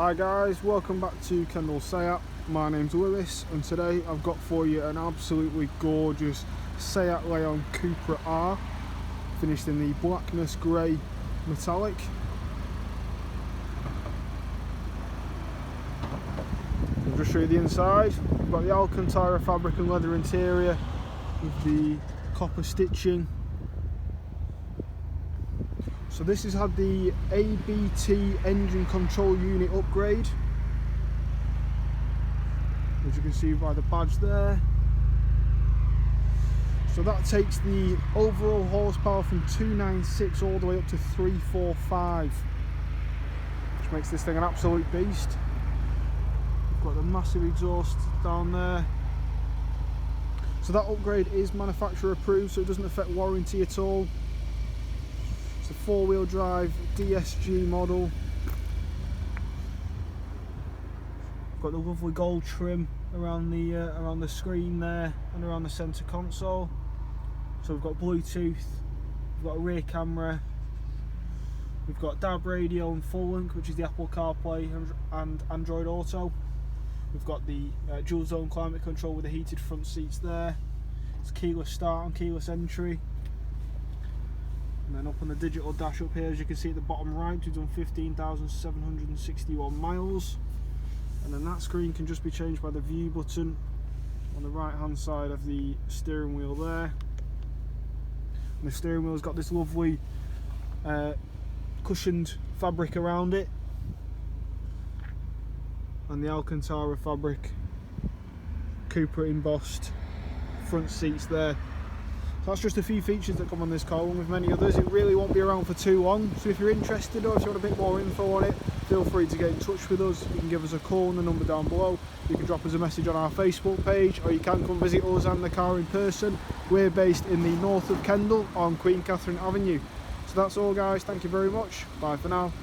Hi guys, welcome back to Kendal SEAT. My name's Lewis and today I've got for you an absolutely gorgeous SEAT Leon Cupra R, finished in the blackness grey metallic. I'll just show you the inside. We've got the Alcantara fabric and leather interior with the copper stitching. So this has had the ABT engine control unit upgrade, as you can see by the badge there. So that takes the overall horsepower from 296 all the way up to 345, which makes this thing an absolute beast. We've got the massive exhaust down there. So that upgrade is manufacturer approved, so it doesn't affect warranty at all. A 4-wheel drive DSG model. Got the lovely gold trim around the screen there and around the centre console. So we've got Bluetooth, we've got a rear camera, we've got DAB radio and full link, which is the Apple CarPlay and Android Auto. We've got the dual zone climate control with the heated front seats there. It's keyless start and keyless entry. And then up on the digital dash up here, as you can see at the bottom right, we've done 15,761 miles. And then that screen can just be changed by the view button on the right hand side of the steering wheel there. And the steering wheel's got this lovely cushioned fabric around it, and the Alcantara fabric Cupra embossed front seats there. So that's just a few features that come on this car, along with many others. It really won't be around for too long, so if you're interested or if you want a bit more info on it, feel free to get in touch with us. You can give us a call on the number down below, you can drop us a message on our Facebook page, or you can come visit us and the car in person. We're based in the north of Kendal on Queen Katherine Avenue. So that's all guys, thank you very much, bye for now.